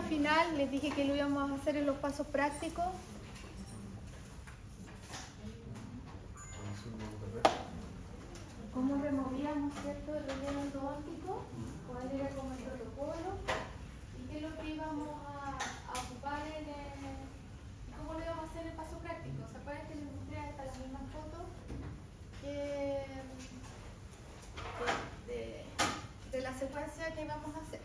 al final, les dije que lo íbamos a hacer en los pasos prácticos. ¿Cómo removíamos, cierto, el relleno endodóntico? ¿Cuál era como el protocolo? ¿Y qué es lo que íbamos a ocupar cómo lo íbamos a hacer en el paso práctico? ¿Se acuerdan que les mostré hasta las mismas fotos de la secuencia que íbamos a hacer?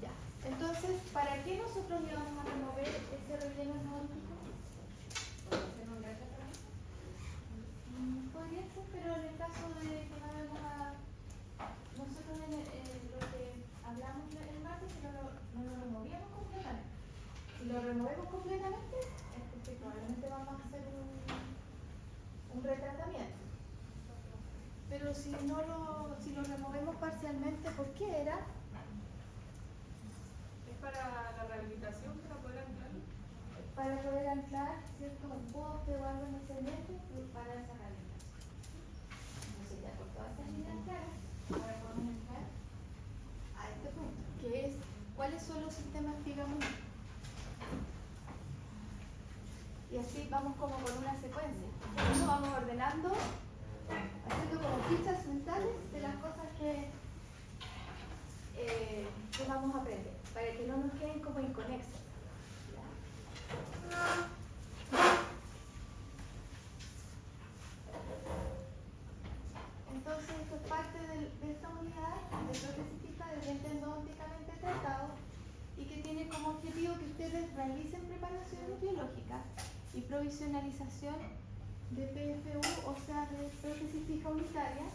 Ya. Entonces, ¿para qué nosotros íbamos a remover ese relleno endodóntico? Podría ser, pero en el caso de que vayamos a... Nosotros en lo que hablamos el martes, no lo removíamos completamente. Si lo removemos completamente, es porque probablemente vamos a hacer un retratamiento. Pero si lo removemos parcialmente, ¿por qué era? Es para la rehabilitación, para poder anclar. Para poder anclar, ¿cierto? Un poste o algo en ese ambiente para esa rehabilitación. Entonces ya por todas estas líneas claras, ahora podemos entrar a este punto, que es ¿cuáles son los sistemas Figa-Mundi? Y así vamos como con una secuencia. Entonces vamos ordenando, haciendo como fichas mentales de las cosas que vamos a aprender, para que no nos queden como inconexas. Entonces esto es parte de esta unidad de prótesis fija de diente endodónticamente tratado y que tiene como objetivo que ustedes realicen preparaciones biológicas y provisionalización de PFU, o sea, de prótesis fija unitaria,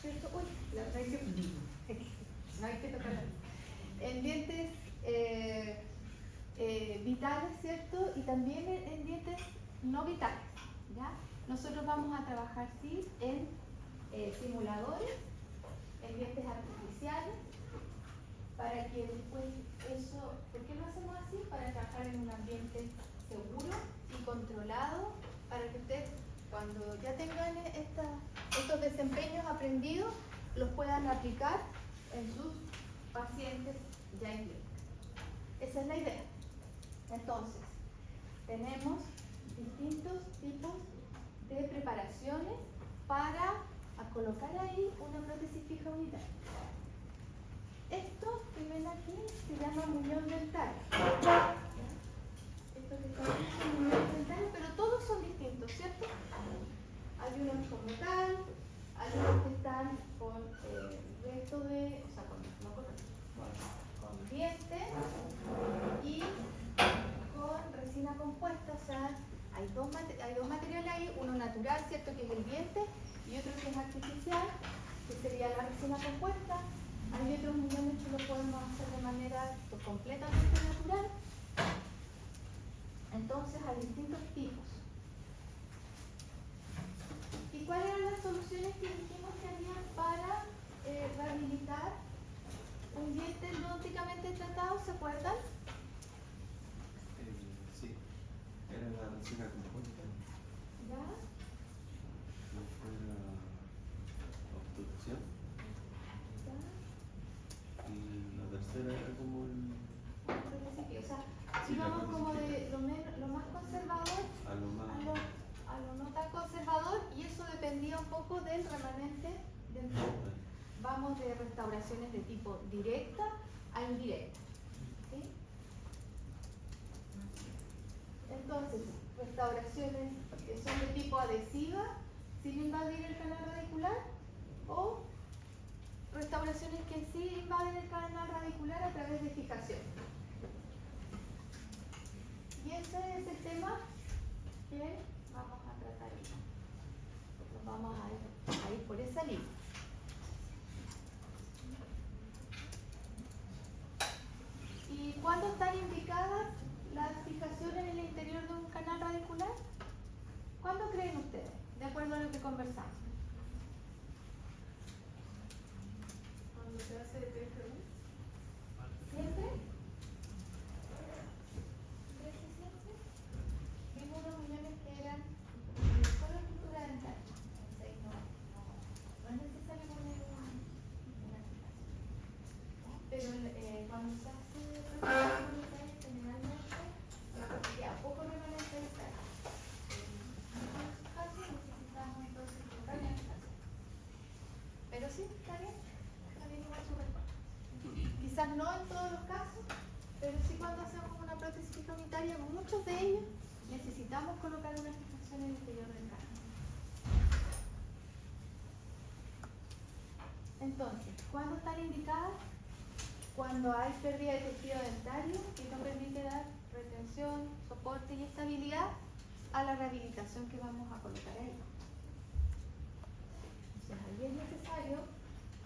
¿cierto? Uy, la traición. No hay que tocarla. En dientes vitales, ¿cierto? Y también en dientes no vitales, ¿ya? Nosotros vamos a trabajar, sí, en simuladores, en dientes artificiales, para que después eso, ¿por qué lo hacemos así? Para trabajar en un ambiente seguro y controlado, para que ustedes cuando ya tengan estos desempeños aprendidos, los puedan aplicar en sus pacientes ya en clínica. Esa es la idea. Entonces, tenemos distintos tipos de preparaciones para colocar ahí una prótesis fija unitaria. Esto que ven aquí se llama muñón dental. Esto que está aquí es un muñón dental, pero todos son distintos, ¿cierto? Hay unos con metal, hay unos que están con resto de, o sea, con diente y con resina compuesta, o sea, hay dos materiales ahí, uno natural, ¿cierto? Que es el diente, y otro que es artificial, que sería la resina compuesta. Hay otros muñones que lo podemos hacer de manera completamente natural. Entonces hay distintos tipos. ¿Y cuáles eran las soluciones que dijimos que había para rehabilitar un diente endodónticamente tratado? ¿Se acuerdan? Sí, era la resina compuesta. ¿Ya? No fue la obstrucción. ¿Ya? Y la tercera era como el... O sea, Sí, si la vamos como prótesis de lo más conservador a lo más... a lo no tan conservador, y eso dependía un poco del remanente dental. Vamos de restauraciones de tipo directa a indirecta. ¿Sí? Entonces, restauraciones que son de tipo adhesiva sin invadir el canal radicular, o restauraciones que sí invaden el canal radicular a través de fijación. Y ese es el tema que vamos a tratar hoy. Nosotros vamos a ir por esa línea. ¿Y cuándo están indicadas las fijaciones en el interior de un canal radicular? ¿Cuándo creen ustedes? De acuerdo a lo que conversamos. Cuando se hace PFU. ¿Siempre? ¿Crees que siempre? Vimos unos muñones que eran solo estructura dental. Entonces no es necesario poner una fijación. Pero cuando se hace quizás no en todos los casos, pero sí cuando hacemos una prótesis fija unitaria, muchos de ellos necesitamos colocar una fijación en el interior del canal. Entonces, ¿cuándo están indicadas? Cuando hay pérdida de tejido dentario que no permite dar retención, soporte y estabilidad a la rehabilitación que vamos a colocar ahí. Entonces, ahí es necesario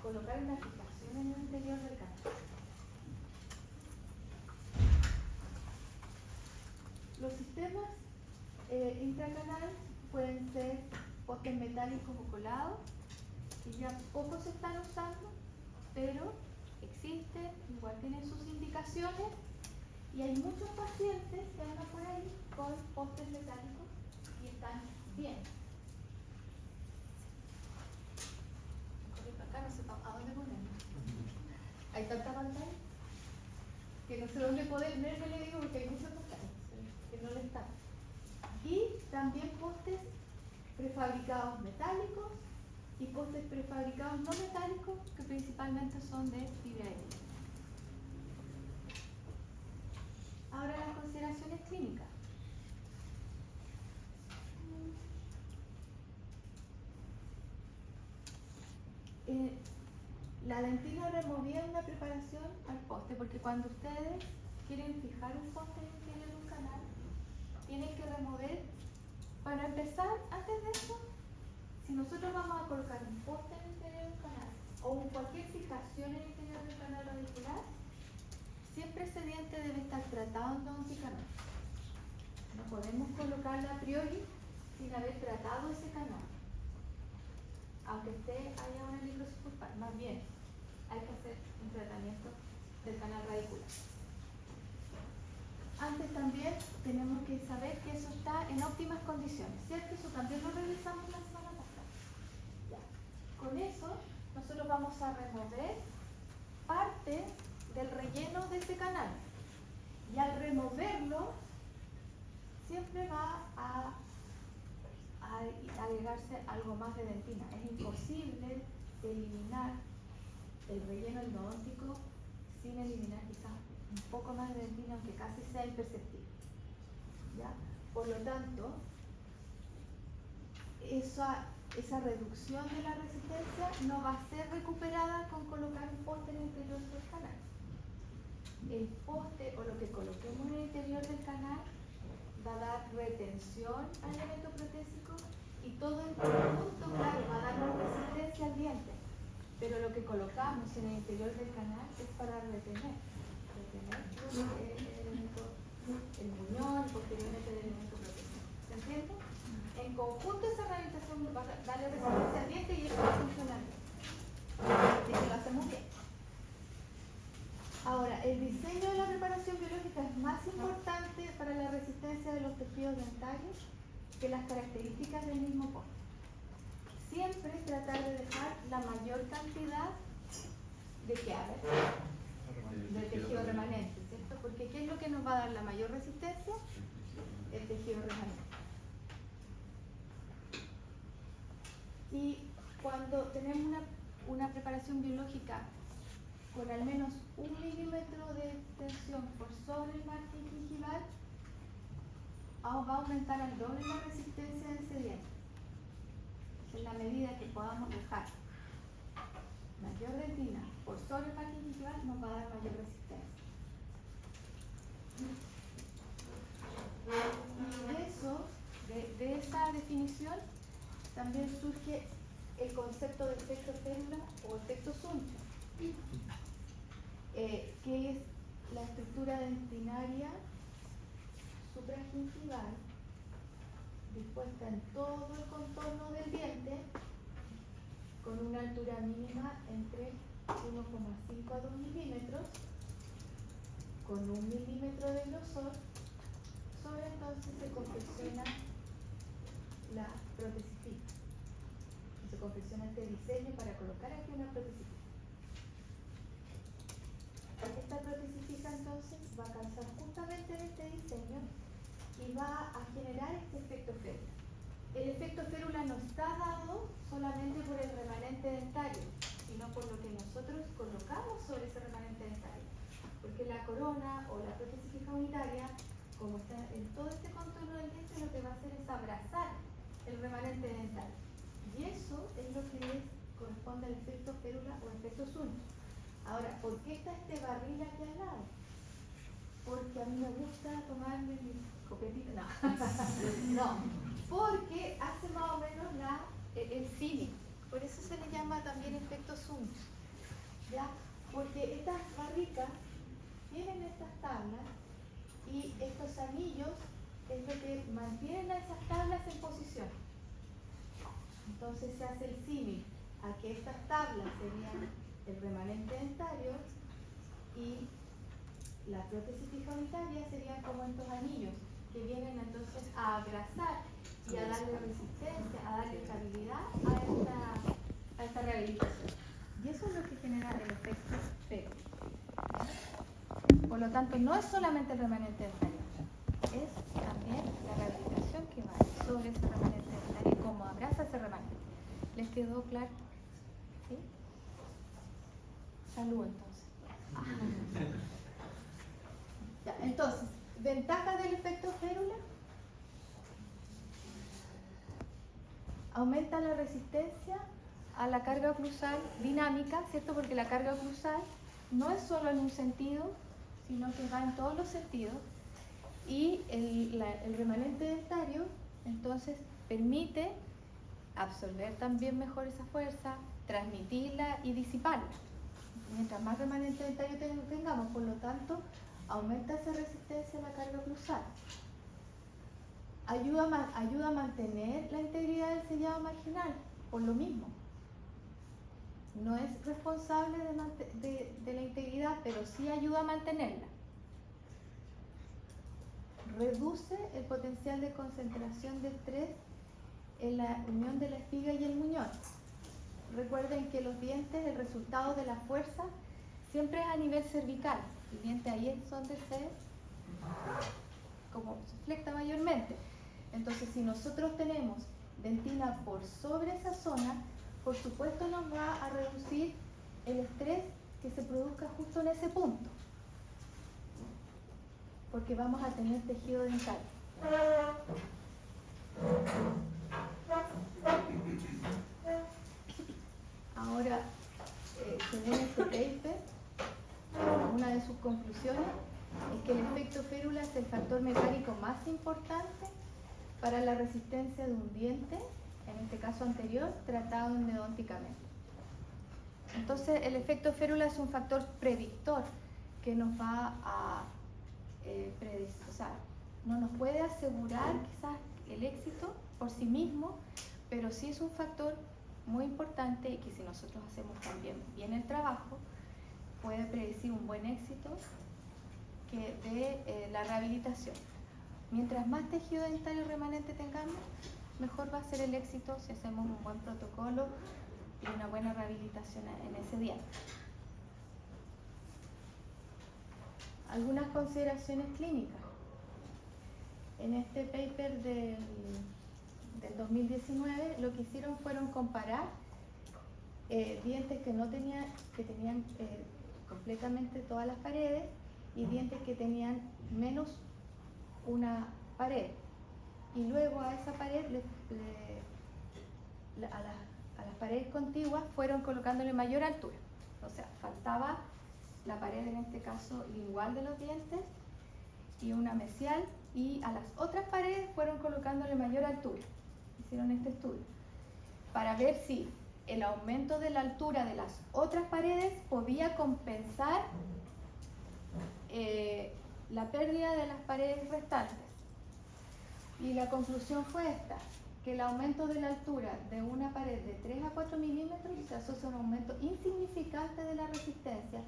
colocar una fijación en el interior del canal. Los sistemas intracanal pueden ser postes metálicos o colados, que ya poco se están usando, pero existen, igual tienen sus indicaciones, y hay muchos pacientes que andan por ahí con postes metálicos y están bien. Acá no sé a dónde ponerlo. Hay tanta pantalla que no sé dónde ponerme, le digo, porque hay muchas pantallas que no le están. Y también postes prefabricados metálicos y postes prefabricados no metálicos, que principalmente son de fibra de vidrio. Ahora las consideraciones clínicas. La dentina removida es una preparación al poste, porque cuando ustedes quieren fijar un poste en el interior de un canal, tienen que remover, para empezar, antes de eso, si nosotros vamos a colocar un poste en el interior del canal o cualquier fijación en el interior del canal radicular, siempre ese diente debe estar tratado endodonticamente. No podemos colocarla a priori sin haber tratado ese canal, aunque haya una microsulpal, más bien hay que hacer un tratamiento del canal radicular. Antes también tenemos que saber que eso está en óptimas condiciones, ¿cierto? Eso también lo revisamos la semana pasada. Ya. Con eso nosotros vamos a remover parte del relleno de ese canal, y al removerlo siempre va a agregarse algo más de dentina. Es imposible eliminar el relleno endodóntico sin eliminar quizás un poco más de dentina, aunque casi sea imperceptible. ¿Ya? Por lo tanto, esa reducción de la resistencia no va a ser recuperada con colocar un poste en el interior del canal. El poste o lo que coloquemos en el interior del canal va a dar retención al elemento protésico y todo en conjunto, claro, va a dar más resistencia al diente. Pero lo que colocamos en el interior del canal es para retener el muñón y posteriormente el elemento protésico. ¿Se entiende? En conjunto esa rehabilitación va a darle resistencia al diente y eso va a funcionar bien. Y si lo hacemos bien. Ahora, el diseño de la preparación biológica es más importante para la resistencia de los tejidos dentarios que las características del mismo poste. Siempre tratar de dejar la mayor cantidad de de tejido remanente, ¿cierto? Porque ¿qué es lo que nos va a dar la mayor resistencia? El tejido remanente. Y cuando tenemos una preparación biológica con al menos 1 milímetro de tensión por sobre el margen gingival, va a aumentar al doble la resistencia de ese diente. En la medida que podamos dejar mayor dentina por sobre el margen gingival, nos va a dar mayor resistencia. Y de esa definición también surge el concepto de efecto célula o efecto Suncho, que es la estructura dentinaria supragingival dispuesta en todo el contorno del diente con una altura mínima entre 1,5 a 2 milímetros, con 1 milímetro de grosor. Sobre entonces se confecciona la prótesis fija. Se confecciona este diseño para colocar aquí una prótesis fija. Esta prótesis fija entonces va a calzar justamente en este diseño y va a generar este efecto férula. El efecto férula no está dado solamente por el remanente dentario, sino por lo que nosotros colocamos sobre ese remanente dentario. Porque la corona o la prótesis fija unitaria, como está en todo este contorno del diente, lo que va a hacer es abrazar el remanente dental. Y eso es lo que corresponde al efecto férula o efecto Zunich. Ahora, ¿por qué está este barril aquí al lado? Porque a mí me gusta tomarme mi copetita. No, no, porque hace más o menos el símil. Por eso se le llama también efecto Zunich. ¿Ya? Porque estas barricas tienen estas tablas y estos anillos es lo que mantienen a esas tablas en posición. Entonces se hace el símil a que estas tablas serían el remanente dentario y la prótesis fija unitaria serían como estos anillos que vienen entonces a abrazar y a darle resistencia, a darle estabilidad a esta rehabilitación. Y eso es lo que genera el efecto férula. Por lo tanto, no es solamente el remanente dentario, es también la rehabilitación que va sobre ese remanente dentario y cómo abraza ese remanente. ¿Les quedó claro? ¿Sí? Salud entonces. Ya, entonces, ventajas del efecto férula. Aumenta la resistencia a la carga oclusal dinámica, ¿cierto? Porque la carga oclusal no es solo en un sentido, sino que va en todos los sentidos. Y el remanente dentario, entonces, permite absorber también mejor esa fuerza, transmitirla y disiparla. Mientras más remanente dentario tengamos, por lo tanto, aumenta esa resistencia a la carga oclusal. Ayuda a mantener la integridad del sellado marginal, por lo mismo. No es responsable de la integridad, pero sí ayuda a mantenerla. Reduce el potencial de concentración de estrés en la unión de la espiga y el muñón. Recuerden que los dientes, el resultado de la fuerza, siempre es a nivel cervical. El diente ahí es donde como se flexa mayormente. Entonces, si nosotros tenemos dentina por sobre esa zona, por supuesto nos va a reducir el estrés que se produzca justo en ese punto, porque vamos a tener tejido dental. Ahora, según este paper, una de sus conclusiones es que el efecto férula es el factor mecánico más importante para la resistencia de un diente, en este caso anterior, tratado endodónticamente. Entonces, el efecto férula es un factor predictor que nos va a o sea, no nos puede asegurar quizás el éxito por sí mismo, pero sí es un factor muy importante y que si nosotros hacemos también bien el trabajo, puede predecir un buen éxito de la rehabilitación. Mientras más tejido dentario remanente tengamos, mejor va a ser el éxito si hacemos un buen protocolo y una buena rehabilitación en ese diente. Algunas consideraciones clínicas. En este paper del 2019, lo que hicieron fueron comparar dientes que tenían completamente todas las paredes y dientes que tenían menos una pared. Y luego a esa pared, a las paredes contiguas, fueron colocándole mayor altura. O sea, faltaba la pared, en este caso, lingual de los dientes y una mesial, y a las otras paredes fueron colocándole mayor altura. Hicieron este estudio para ver si el aumento de la altura de las otras paredes podía compensar la pérdida de las paredes restantes. Y la conclusión fue esta, que el aumento de la altura de una pared de 3 a 4 milímetros se asocia a un aumento insignificante de la resistencia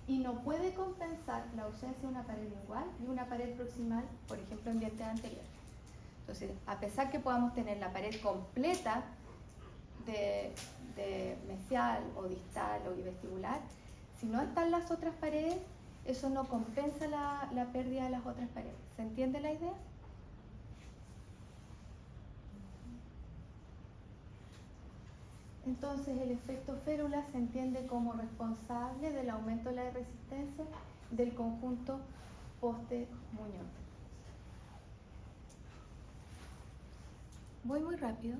y no puede compensar la ausencia de una pared lingual y una pared proximal, por ejemplo, en dientes anteriores. Entonces, a pesar que podamos tener la pared completa de mesial o distal o vestibular, si no están las otras paredes, eso no compensa la pérdida de las otras paredes. ¿Se entiende la idea? Entonces el efecto férula se entiende como responsable del aumento de la resistencia del conjunto poste-muñón. ¿Voy muy rápido?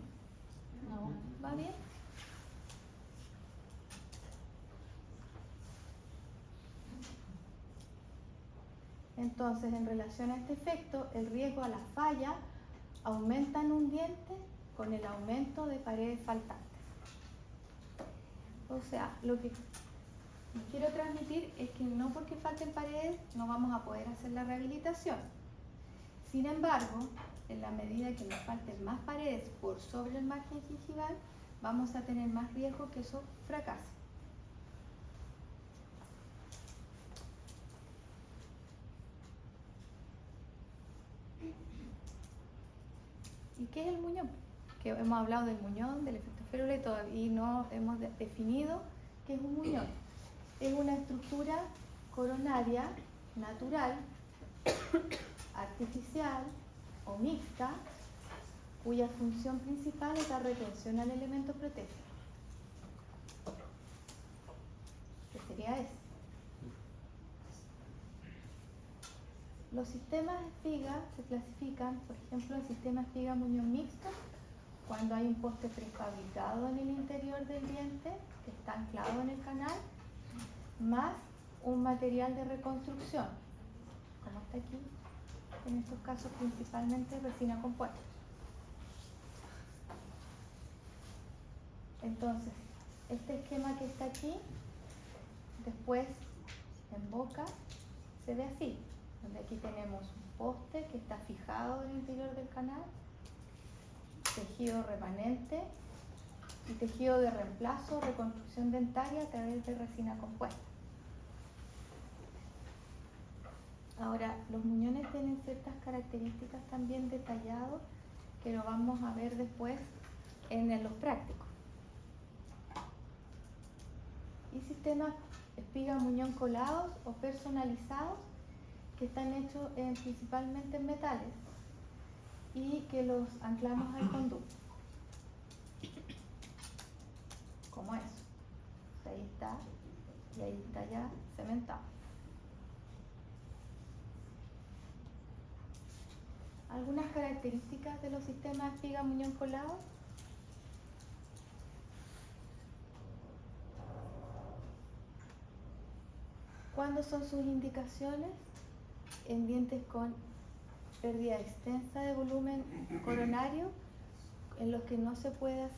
No, ¿va bien? Entonces, en relación a este efecto, el riesgo a la falla aumenta en un diente con el aumento de paredes faltantes. O sea, lo que quiero transmitir es que no porque falten paredes no vamos a poder hacer la rehabilitación. Sin embargo, en la medida que nos falten más paredes por sobre el margen gingival, vamos a tener más riesgo que eso fracase. ¿Y qué es el muñón? Que hemos hablado del muñón, del efecto férula y todavía no hemos definido qué es un muñón. Es una estructura coronaria natural, artificial o mixta, cuya función principal es dar retención al elemento protésico. ¿Qué sería eso? Los sistemas espiga se clasifican, por ejemplo, el sistema espiga-muñón mixto, cuando hay un poste prefabricado en el interior del diente, que está anclado en el canal, más un material de reconstrucción, como está aquí, en estos casos principalmente resina compuesta. Entonces, este esquema que está aquí, después en boca, se ve así, donde aquí tenemos un poste que está fijado en el interior del canal, tejido remanente y tejido de reemplazo o reconstrucción dentaria a través de resina compuesta. Ahora, los muñones tienen ciertas características también detalladas que lo vamos a ver después en los prácticos. Y sistemas espiga-muñón colados o personalizados que están hechos principalmente en metales y que los anclamos al conducto, como eso. Ahí está y ahí está ya cementado. Algunas características de los sistemas espiga-muñón colados. ¿Cuáles son sus indicaciones? En dientes con pérdida extensa de volumen coronario, en los que no se puede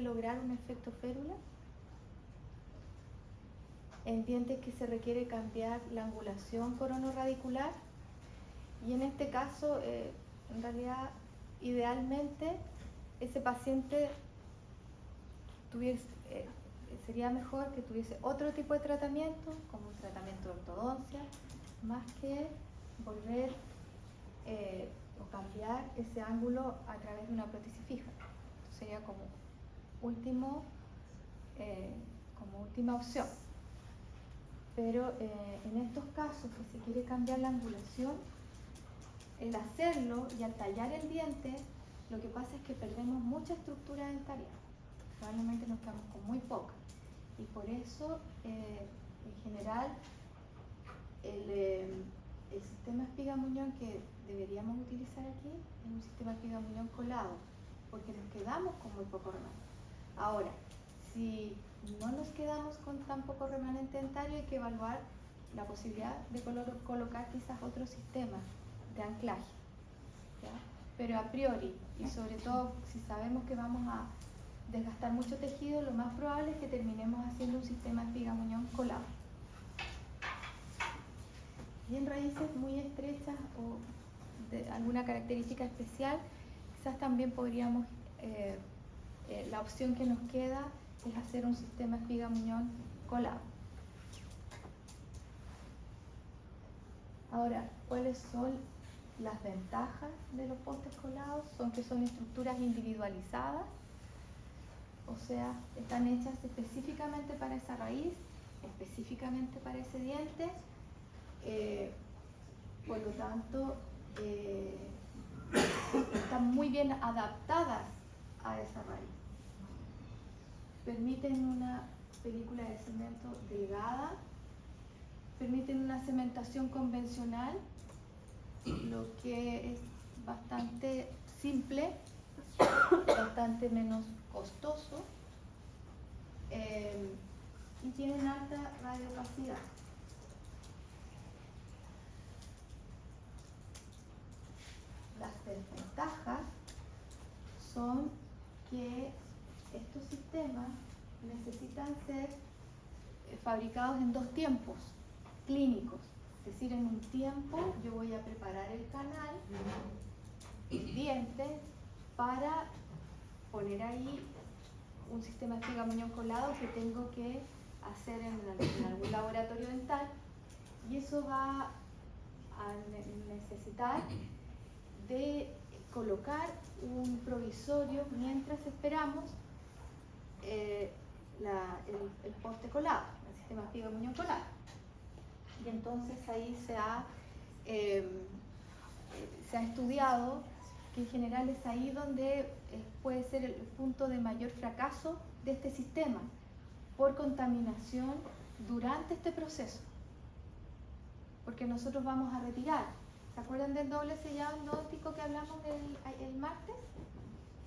lograr un efecto férula. En dientes que se requiere cambiar la angulación coronoradicular. Y en este caso, en realidad, idealmente, ese paciente sería mejor que tuviese otro tipo de tratamiento, como un tratamiento de ortodoncia, más que volver o cambiar ese ángulo a través de una prótesis fija. Esto sería como última opción. Pero en estos casos que se quiere cambiar la angulación, el hacerlo y al tallar el diente, lo que pasa es que perdemos mucha estructura dentaria. Probablemente nos quedamos con muy poca. Y por eso, en general, el sistema espiga-muñón que deberíamos utilizar aquí es un sistema espiga-muñón colado, porque nos quedamos con muy poco remanente. Ahora, si no nos quedamos con tan poco remanente dentario, hay que evaluar la posibilidad de colocar quizás otro sistema de anclaje, ¿ya? Pero a priori, y sobre todo si sabemos que vamos a desgastar mucho tejido, lo más probable es que terminemos haciendo un sistema espiga-muñón colado. Y en raíces muy estrechas o de alguna característica especial, quizás también podríamos, la opción que nos queda es hacer un sistema espiga-muñón colado. Ahora, ¿cuáles son las ventajas de los postes colados? Son que son estructuras individualizadas, o sea, están hechas específicamente para esa raíz, específicamente para ese diente, por lo tanto, están muy bien adaptadas a esa raíz. permiten una película de cemento delgada, permiten una cementación convencional, lo que es bastante simple, bastante menos costoso, y tienen alta radiocapacidad. Las desventajas son que estos sistemas necesitan ser fabricados en 2 tiempos clínicos. Es decir, en un tiempo yo voy a preparar el canal, el diente, para poner ahí un sistema de espiga-muñón colado que tengo que hacer en algún laboratorio dental, y eso va a necesitar de colocar un provisorio mientras esperamos el poste colado, el sistema espiga-muñón colado. Y entonces ahí se ha estudiado que en general es ahí donde puede ser el punto de mayor fracaso de este sistema, por contaminación durante este proceso. Porque nosotros vamos a retirar, ¿se acuerdan del doble sellado endodóntico que hablamos el martes?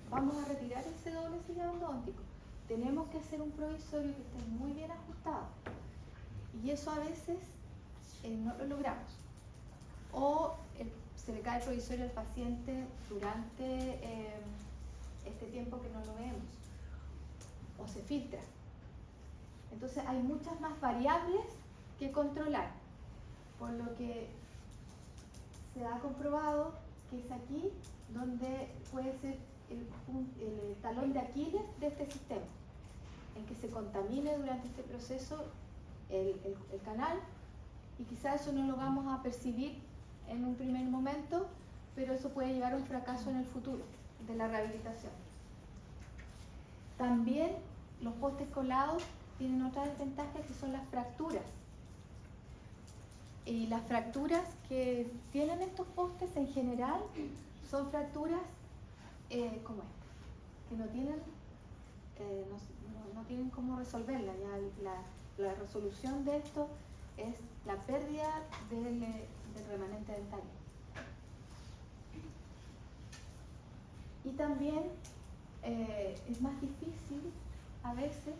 Vamos a retirar ese doble sellado endodóntico. Tenemos que hacer un provisorio que esté muy bien ajustado. Y eso a veces no lo logramos. O se le cae el provisorio al paciente durante este tiempo que no lo vemos. O se filtra. Entonces hay muchas más variables que controlar. Por lo que se ha comprobado que es aquí donde puede ser el talón de Aquiles de este sistema, en que se contamine durante este proceso el canal, y quizás eso no lo vamos a percibir en un primer momento, pero eso puede llevar a un fracaso en el futuro de la rehabilitación. También los postes colados tienen otra desventaja, que son las fracturas. Y las fracturas que tienen estos postes en general son fracturas como esta, que no tienen, no tienen cómo resolverla. Ya la resolución de esto es la pérdida del remanente dentario. Y también es más difícil a veces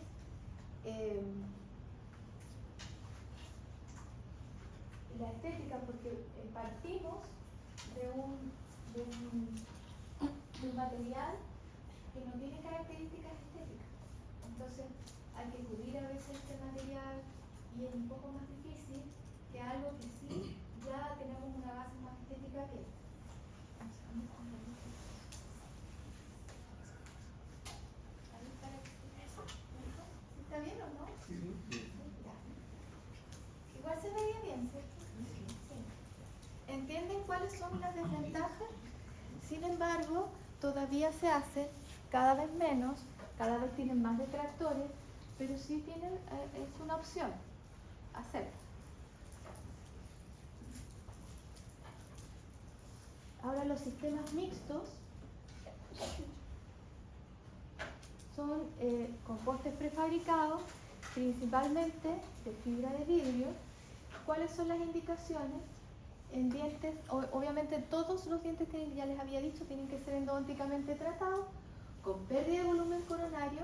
la estética, porque partimos de un material que no tiene características estéticas. Entonces hay que cubrir a veces este material, y es un poco más difícil que algo que sí ya tenemos una base más estética que esta. ¿Está bien o no? Sí. Igual se veía bien, ¿cierto? Sí. ¿Entienden cuáles son las desventajas? Sin embargo, todavía se hace cada vez menos, cada vez tienen más detractores, pero sí tienen, es una opción hacerlo. Ahora, los sistemas mixtos son con postes prefabricados, principalmente de fibra de vidrio. ¿Cuáles son las indicaciones? En dientes, obviamente todos los dientes, que ya les había dicho, tienen que ser endodónticamente tratados, con pérdida de volumen coronario,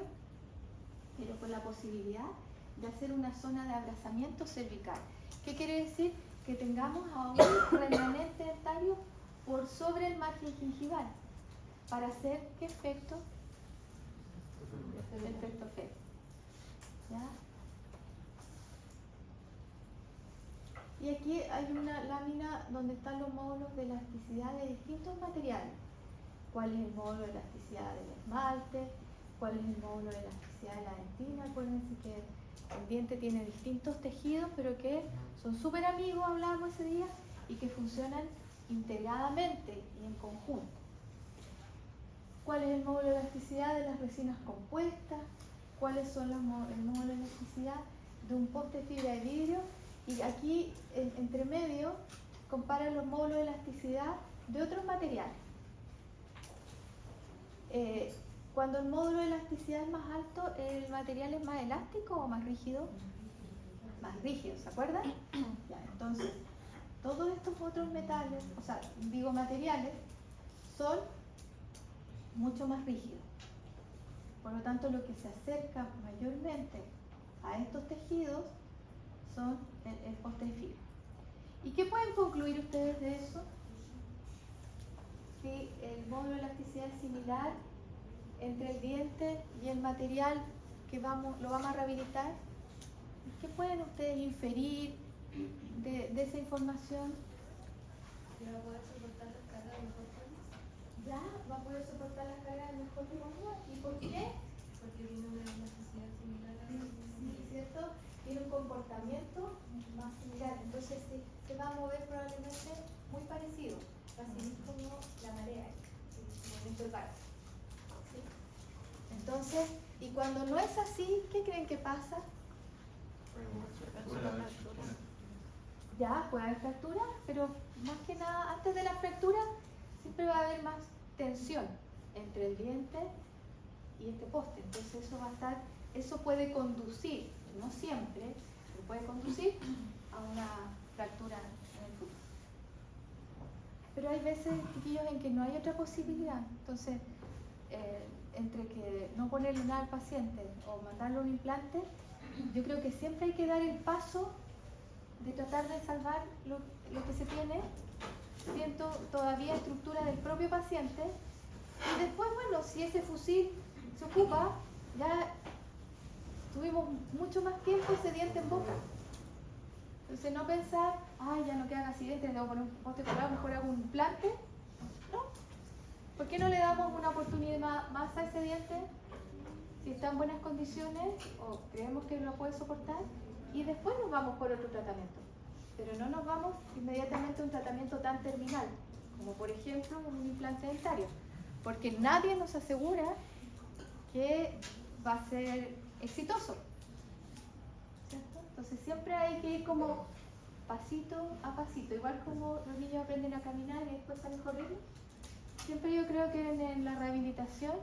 pero con la posibilidad de hacer una zona de abrazamiento cervical. ¿Qué quiere decir? Que tengamos aún remanente dentario por sobre el margen gingival, para hacer ¿qué efecto? El efecto F. ¿Ya? Y aquí hay una lámina donde están los módulos de elasticidad de distintos materiales. ¿Cuál es el módulo de elasticidad del esmalte? ¿Cuál es el módulo de elasticidad de la dentina? Acuérdense que el diente tiene distintos tejidos, pero que son súper amigos, hablábamos ese día, y que funcionan integradamente y en conjunto. ¿Cuál es el módulo de elasticidad de las resinas compuestas? ¿Cuáles son el módulo de elasticidad de un poste de fibra de vidrio? Y aquí, entre medio, comparan los módulos de elasticidad de otros materiales. Cuando el módulo de elasticidad es más alto, ¿el material es más elástico o más rígido? Más rígido, ¿se acuerdan? Ya, entonces, todos estos otros metales, o sea, digo materiales, son mucho más rígidos. Por lo tanto, lo que se acerca mayormente a estos tejidos son el poste de fibra. ¿Y qué pueden concluir ustedes de eso? Si el módulo de elasticidad es similar entre el diente y el material que lo vamos a rehabilitar, ¿qué pueden ustedes inferir de esa información? ¿Que va a poder soportar las cargas de mejor forma? Ya, va a poder soportar las cargas de mejor forma. ¿Y por qué? Porque tiene una elasticidad similar a la Sí, ¿cierto? Tiene un comportamiento más similar, entonces se va a mover probablemente muy parecido, casi como la marea, el movimiento del barco. ¿Sí? Entonces, y cuando no es así, ¿qué creen que pasa? Ya, puede haber fractura, pero más que nada, antes de la fractura, siempre va a haber más tensión entre el diente y este poste. Entonces eso puede conducir, no siempre, pero puede conducir a una fractura en el futuro. Pero hay veces, chiquillos, en que no hay otra posibilidad. Entonces, entre que no ponerle nada al paciente o mandarle un implante, yo creo que siempre hay que dar el paso de tratar de salvar lo que se tiene, siento todavía estructura del propio paciente, y después, bueno, si ese fusil se ocupa, ya tuvimos mucho más tiempo ese diente en boca. Entonces no pensar, ay, ya no quedan accidentes, le voy a poner un poste colado, mejor hago un implante. No. ¿Por qué no le damos una oportunidad más a ese diente si está en buenas condiciones o creemos que lo puede soportar? Y después nos vamos por otro tratamiento. Pero no nos vamos inmediatamente a un tratamiento tan terminal, como por ejemplo un implante dentario. Porque nadie nos asegura que va a ser exitoso. ¿Cierto? Entonces siempre hay que ir como pasito a pasito, igual como los niños aprenden a caminar y después salen corriendo. Siempre yo creo que en la rehabilitación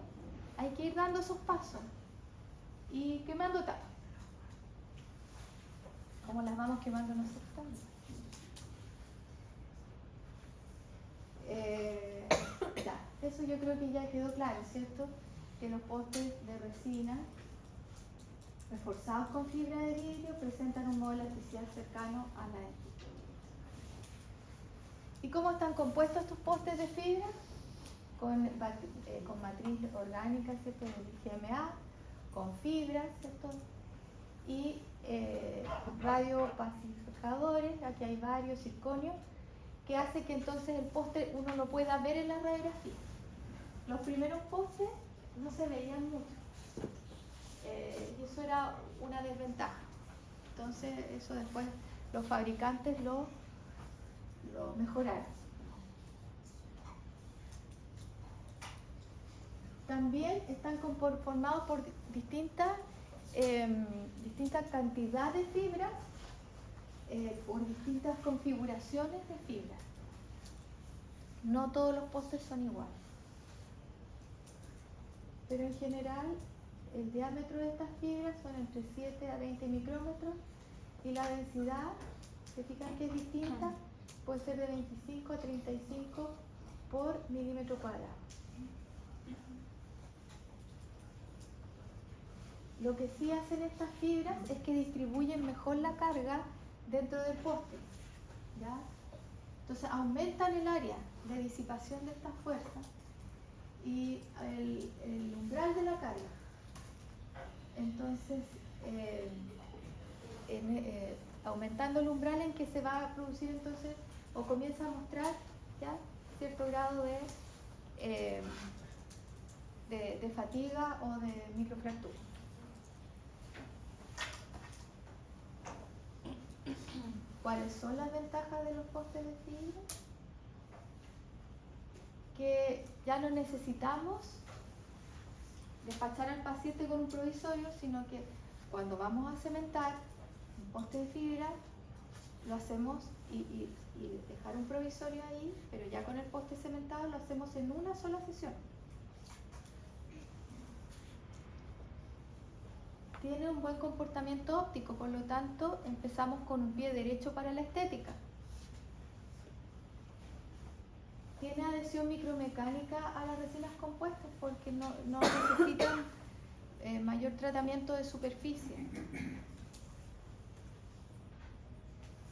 hay que ir dando esos pasos y quemando etapas, como las vamos quemando nosotros también. Ya, eso yo creo que ya quedó claro, ¿cierto? Que los postes de resina reforzados con fibra de vidrio presentan un modo de elasticidad cercano a la dentina. ¿Y cómo están compuestos estos postes de fibra? Con matriz orgánica, ¿cierto? Del GMA, con fibras, ¿cierto? Y radiopacificadores, aquí hay varios, circonio, que hace que entonces el poste uno lo pueda ver en la radiografía. Los primeros postes no se veían mucho, y eso era una desventaja. Entonces eso después los fabricantes lo mejoraron. También están formados por distintas cantidades de fibras, por distintas configuraciones de fibras. No todos los postes son iguales. Pero en general el diámetro de estas fibras son entre 7 a 20 micrómetros y la densidad, se fijan que es distinta, puede ser de 25 a 35 por milímetro cuadrado. Lo que sí hacen estas fibras es que distribuyen mejor la carga dentro del poste, ¿ya? Entonces aumentan el área de disipación de estas fuerzas y el umbral de la carga. Entonces, aumentando el umbral en que se va a producir entonces, o comienza a mostrar ya cierto grado de fatiga o de microfractura. ¿Cuáles son las ventajas de los postes de fibra? Que ya no necesitamos despachar al paciente con un provisorio, sino que cuando vamos a cementar un poste de fibra, lo hacemos y dejar un provisorio ahí, pero ya con el poste cementado lo hacemos en una sola sesión. tiene un buen comportamiento óptico, por lo tanto empezamos con un pie derecho para la estética. Tiene adhesión micromecánica a las resinas compuestas porque no necesitan mayor tratamiento de superficie.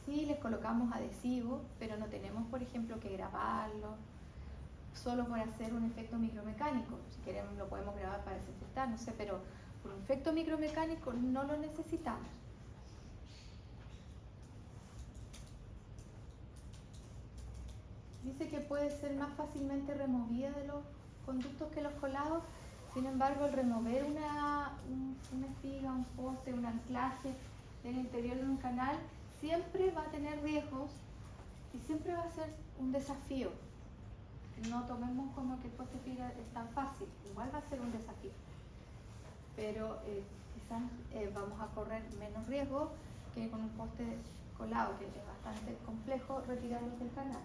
Sí, les colocamos adhesivos, pero no tenemos, por ejemplo, que grabarlo solo por hacer un efecto micromecánico. Si queremos lo podemos grabar para desinfectar, no sé, pero por un efecto micromecánico no lo necesitamos. Dice que puede ser más fácilmente removida de los conductos que los colados. Sin embargo, el remover una espiga, un poste, un anclaje en el interior de un canal siempre va a tener riesgos y siempre va a ser un desafío. No tomemos como que el poste de fibra es tan fácil, igual va a ser un desafío. Pero quizás vamos a correr menos riesgo que con un poste colado, que es bastante complejo retirarlos del canal.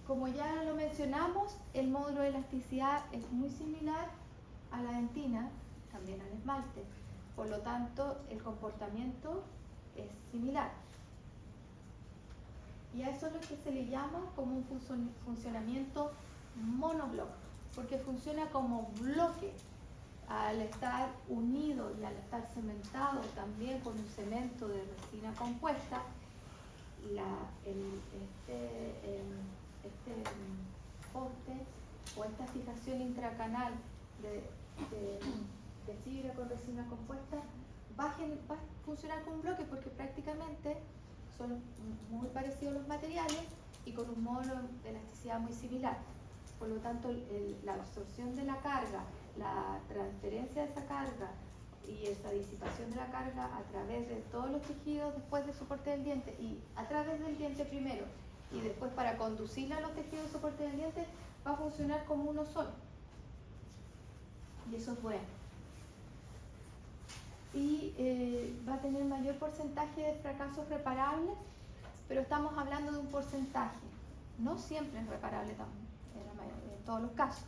Como ya lo mencionamos, el módulo de elasticidad es muy similar a la dentina, también al esmalte. Por lo tanto, el comportamiento es similar. Y a eso es lo que se le llama como un funcionamiento monoblock, porque funciona como bloque. Al estar unido y al estar cementado también con un cemento de resina compuesta, este poste o esta fijación intracanal de fibra con resina compuesta va a funcionar como un bloque porque prácticamente son muy parecidos los materiales y con un módulo de elasticidad muy similar. Por lo tanto, la absorción de la carga, la transferencia de esa carga y esa disipación de la carga a través de todos los tejidos después del soporte del diente y a través del diente primero y después para conducirla a los tejidos de soporte del diente va a funcionar como uno solo. Y eso es bueno. Y va a tener mayor porcentaje de fracasos reparables, pero estamos hablando de un porcentaje. No siempre es reparable en todos los casos,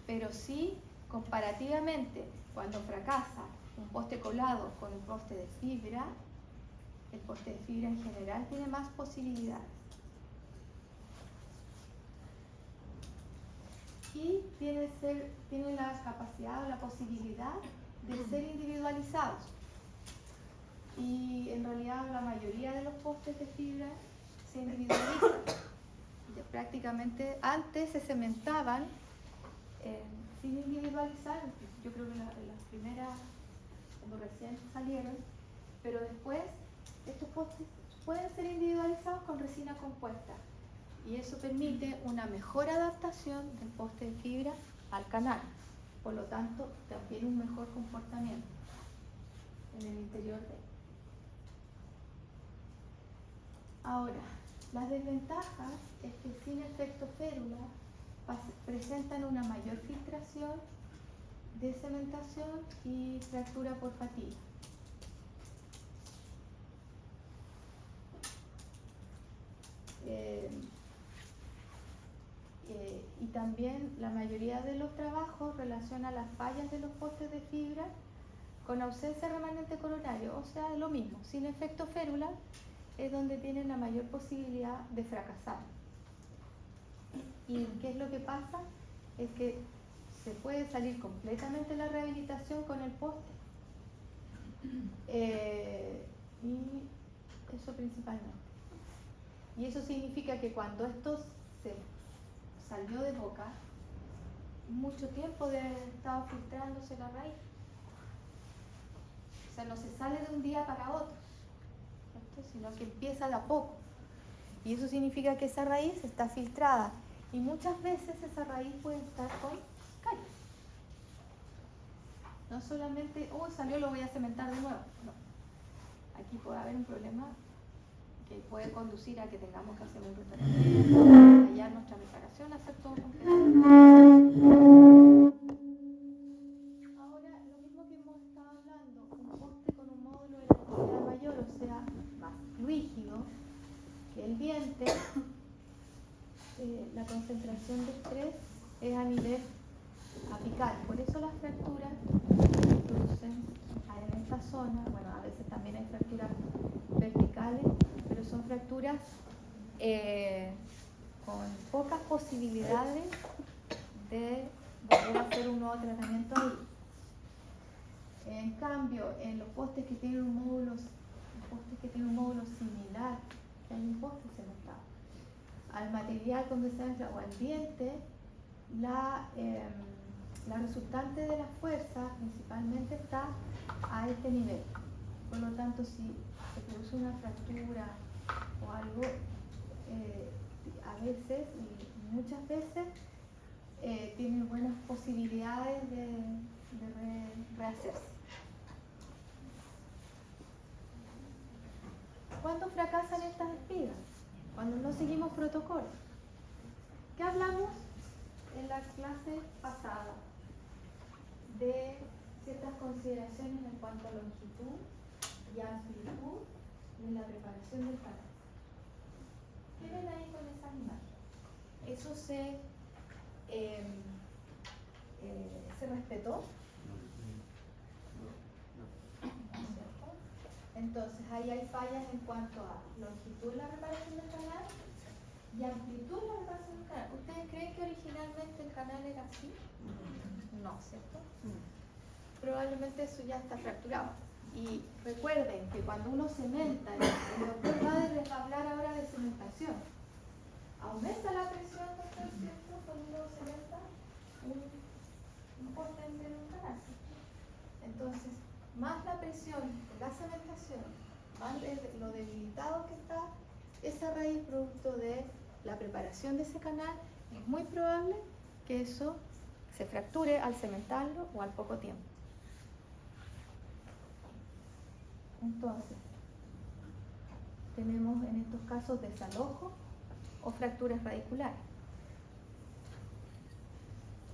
pero sí comparativamente cuando fracasa un poste colado con un poste de fibra, el poste de fibra en general tiene más posibilidades. Y tiene la capacidad o la posibilidad de ser individualizados. Y en realidad la mayoría de los postes de fibra se individualizan. Prácticamente antes se cementaban sin individualizar. Yo creo que las primeras, cuando recién salieron, pero después estos postes pueden ser individualizados con resina compuesta. Y eso permite una mejor adaptación del poste de fibra al canal. Por lo tanto, también un mejor comportamiento en el interior de él. Ahora, las desventajas es que sin efecto férula presentan una mayor filtración de cementación y fractura por fatiga. Y también la mayoría de los trabajos relaciona las fallas de los postes de fibra con ausencia de remanente coronario, o sea, lo mismo, sin efecto férula es donde tienen la mayor posibilidad de fracasar. ¿Y qué es lo que pasa? Es que se puede salir completamente la rehabilitación con el poste. Y eso principalmente. Y eso significa que cuando esto se salió de boca, mucho tiempo de haber estado filtrándose la raíz. O sea, no se sale de un día para otro, ¿cierto? Sino que empieza de a poco. Y eso significa que esa raíz está filtrada. Y muchas veces esa raíz puede estar con caries. No solamente, salió, lo voy a cementar de nuevo. No. Aquí puede haber un problema que puede conducir a que tengamos que hacer un reparamiento, hallar nuestra reparación, hacer todo completo. Ahora, lo mismo que hemos estado hablando, un poste con un módulo de elasticidad mayor, o sea, más rígido que el diente, la concentración de estrés es a nivel apical. Por eso las fracturas producen AMT. esa zona. Bueno, a veces también hay fracturas verticales, pero son fracturas con pocas posibilidades de volver a hacer un nuevo tratamiento ahí. En cambio, en los postes que tienen un módulo, similar, que hay un poste cementado, al material donde se entra o al diente, la resultante de la fuerza principalmente está a este nivel. Por lo tanto, si se produce una fractura o algo, a veces y muchas veces tiene buenas posibilidades de rehacerse. ¿Cuándo fracasan estas espigas? Cuando no seguimos protocolos. ¿Qué hablamos en la clase pasada? De ciertas consideraciones en cuanto a longitud y amplitud de la preparación del canal. ¿Qué ven ahí con esas imágenes? ¿Eso se respetó? ¿Cierto? Entonces ahí hay fallas en cuanto a longitud de la preparación del canal y amplitud de la preparación del canal. ¿Ustedes creen que originalmente el canal era así? No, ¿cierto? Probablemente eso ya está fracturado. Y recuerden que cuando uno cementa, el doctor va a hablar ahora de cementación. Aumenta la presión, doctor, ¿cierto? Cuando uno cementa un poste de un canal. Entonces, más la presión de la cementación, más lo debilitado que está esa raíz producto de la preparación de ese canal, es muy probable que eso se fracture al cementarlo o al poco tiempo. Entonces, tenemos en estos casos desalojo o fracturas radiculares.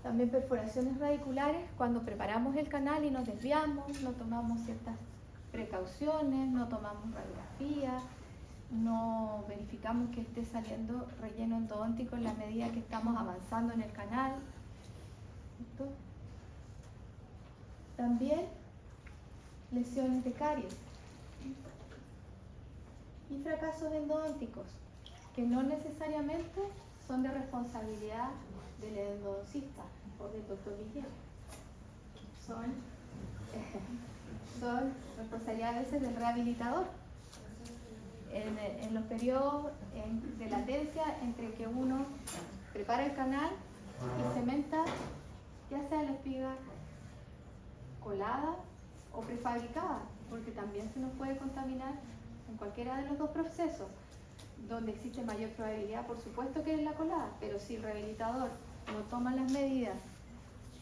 También perforaciones radiculares cuando preparamos el canal y nos desviamos, no tomamos ciertas precauciones, no tomamos radiografía, no verificamos que esté saliendo relleno endodóntico en la medida que estamos avanzando en el canal. ¿Listo? También lesiones de caries y fracasos endodónticos que no necesariamente son de responsabilidad del endodoncista o del doctor Guillén. Son responsabilidad a veces del rehabilitador. En los periodos de latencia entre que uno prepara el canal y cementa, ya sea la espiga colada o prefabricada, porque también se nos puede contaminar en cualquiera de los dos procesos. Donde existe mayor probabilidad, por supuesto, que es la colada, pero si el rehabilitador no toma las medidas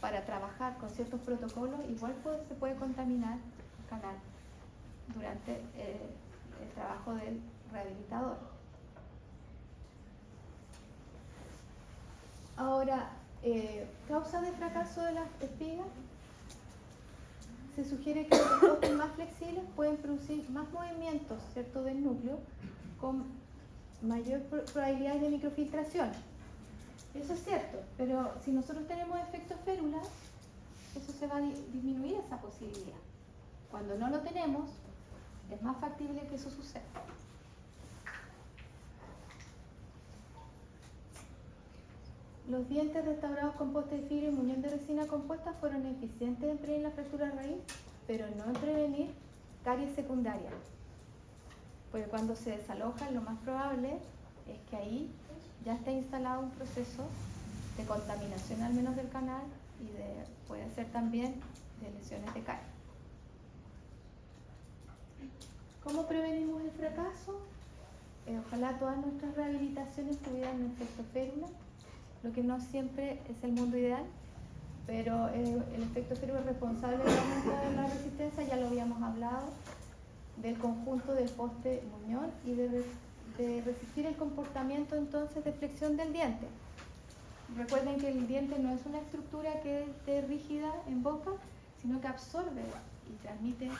para trabajar con ciertos protocolos, igual se puede contaminar el canal durante el trabajo del rehabilitador. Ahora, causa de fracaso de las espigas, se sugiere que los postes más flexibles pueden producir más movimientos, ¿cierto?, del núcleo con mayor probabilidad de microfiltración. Eso es cierto, pero si nosotros tenemos efecto férula, eso se va a disminuir esa posibilidad. Cuando no lo tenemos, es más factible que eso suceda. Los dientes restaurados con poste de fibra y muñón de resina compuesta fueron eficientes en prevenir la fractura de raíz, pero no en prevenir caries secundarias. Porque cuando se desalojan, lo más probable es que ahí ya está instalado un proceso de contaminación al menos del canal y puede ser también de lesiones de caries. ¿Cómo prevenimos el fracaso? Ojalá todas nuestras rehabilitaciones tuvieran un efecto férula, lo que no siempre es el mundo ideal, pero el efecto férula es responsable del aumento de la resistencia, ya lo habíamos hablado, del conjunto del poste muñón y de resistir el comportamiento entonces de flexión del diente. Recuerden que el diente no es una estructura que esté rígida en boca, sino que absorbe y transmite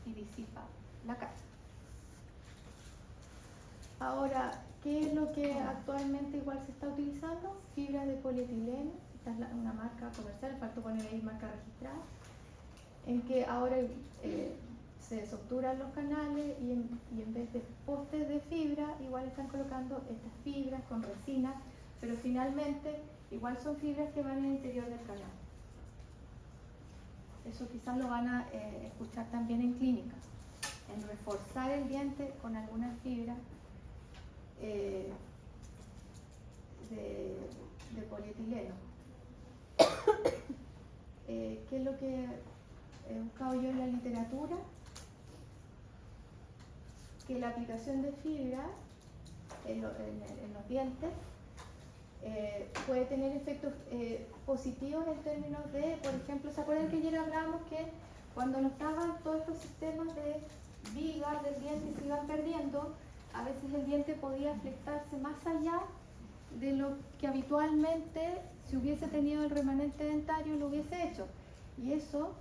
y disipa la carga. Ahora, ¿qué es lo que actualmente igual se está utilizando? Fibra de polietileno, esta es una marca comercial, faltó poner ahí marca registrada, en que ahora se obturan los canales y en vez de postes de fibra, igual están colocando estas fibras con resina, pero finalmente igual son fibras que van en el interior del canal. Eso quizás lo van a escuchar también en clínica, en reforzar el diente con algunas fibras de polietileno. ¿Qué es lo que he buscado yo en la literatura? Que la aplicación de fibra en los dientes puede tener efectos positivos en términos de, por ejemplo, ¿se acuerdan que ayer hablábamos que cuando no estaban todos estos sistemas de vigas del diente y se iban perdiendo, a veces el diente podía flectarse más allá de lo que habitualmente, si hubiese tenido el remanente dentario, lo hubiese hecho? Y eso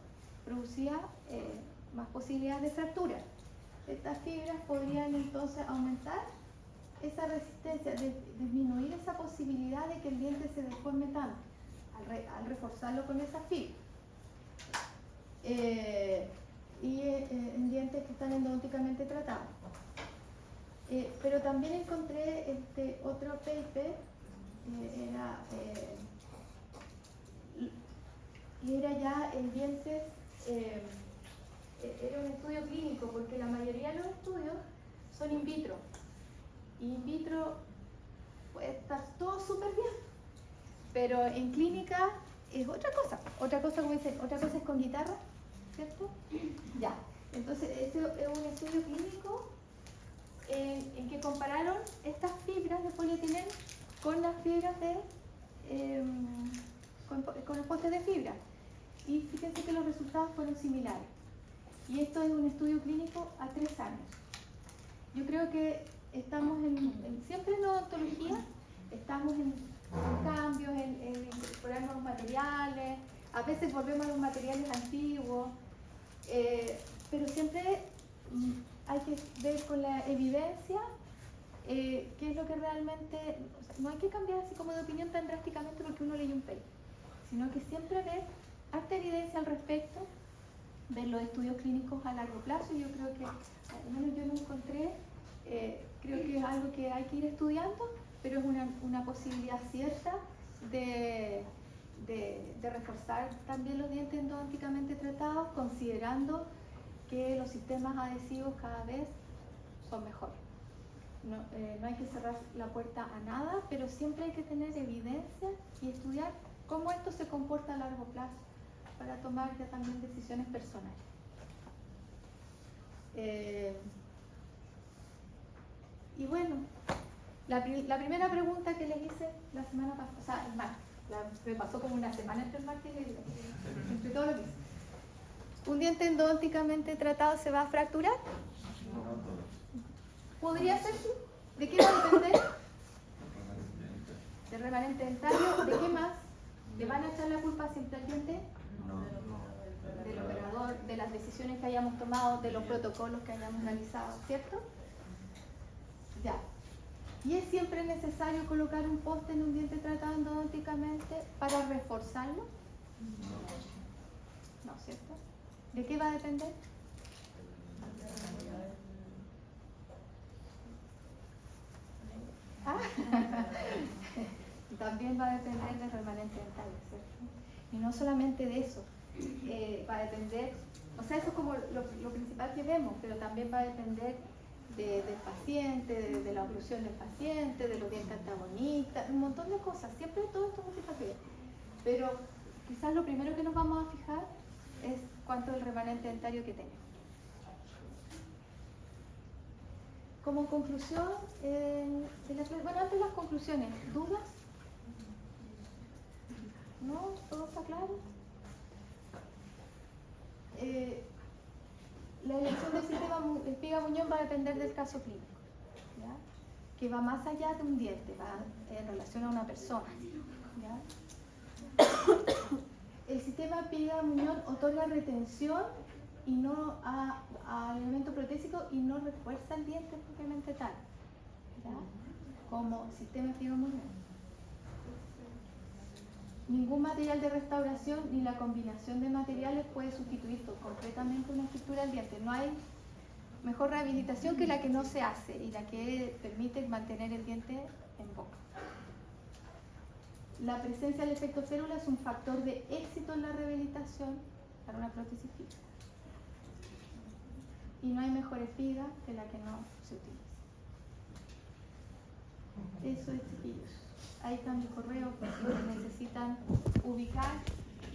producía más posibilidades de fractura. Estas fibras podrían entonces aumentar esa resistencia, disminuir esa posibilidad de que el diente se deforme tanto al reforzarlo con esa fibra. En dientes que están endodónticamente tratados. Pero también encontré otro paper, era ya en dientes, era un estudio clínico, porque la mayoría de los estudios son in vitro. Y in vitro puede estar todo súper bien, pero en clínica es otra cosa. Otra cosa, como dicen, otra cosa es con guitarra, ¿cierto? Ya. Entonces, este es un estudio clínico en que compararon estas fibras de polietileno con las fibras con los postes de fibra. Y fíjense que los resultados fueron similares. Y esto es un estudio clínico a 3 años. Yo creo que estamos siempre en odontología, estamos en cambios, en incorporar nuevos materiales, a veces volvemos a los materiales antiguos, pero siempre hay que ver con la evidencia qué es lo que realmente, o sea, no hay que cambiar así como de opinión tan drásticamente porque uno leyó un paper, sino que siempre ver harta evidencia al respecto, ver los estudios clínicos a largo plazo. Y yo creo que, al menos yo no encontré, creo que es algo que hay que ir estudiando, pero es una posibilidad cierta de reforzar también los dientes endodónticamente tratados, considerando que los sistemas adhesivos cada vez son mejores. No hay que cerrar la puerta a nada, pero siempre hay que tener evidencia y estudiar cómo esto se comporta a largo plazo para tomar ya también decisiones personales. Y bueno, la primera pregunta que les hice la semana pasada, o sea, el martes, me pasó como una semana entre el martes y el viernes, entre todo lo que hice. ¿Un diente endodónticamente tratado se va a fracturar? ¿Podría ser sí? ¿De qué va a depender? ¿Del remanente dentario? ¿De qué más? ¿Le van a echar la culpa siempre al diente? Del operador, de las decisiones que hayamos tomado, de los protocolos que hayamos realizado, ¿cierto? Ya. ¿Y es siempre necesario colocar un poste en un diente tratado endodónticamente para reforzarlo? No, ¿cierto? ¿De qué va a depender? ¿Ah? También va a depender del remanente dentario, ¿cierto? Y no solamente de eso, va a depender, o sea, eso es como lo principal que vemos, pero también va a depender del paciente, de la oclusión del paciente, de los dientes antagonistas, un montón de cosas. Siempre todo esto multifactorial. Pero quizás lo primero que nos vamos a fijar es cuánto es el remanente dentario que tenemos. Como conclusión, bueno, antes de las conclusiones, ¿dudas? ¿No? ¿Todo está claro? La elección del sistema Espiga-Muñón va a depender del caso clínico, ¿ya? Que va más allá de un diente, va en relación a una persona, ¿ya? El sistema Espiga-Muñón otorga retención y no al elemento protésico y no refuerza el diente propiamente tal, ¿ya? Como sistema Espiga-Muñón. Ningún material de restauración ni la combinación de materiales puede sustituir completamente una estructura del diente. No hay mejor rehabilitación que la que no se hace y la que permite mantener el diente en boca. La presencia del efecto célula es un factor de éxito en la rehabilitación para una prótesis fija. Y no hay mejores vigas que la que no se utiliza. Eso es, chiquillos. Ahí está mi correo por si necesitan ubicar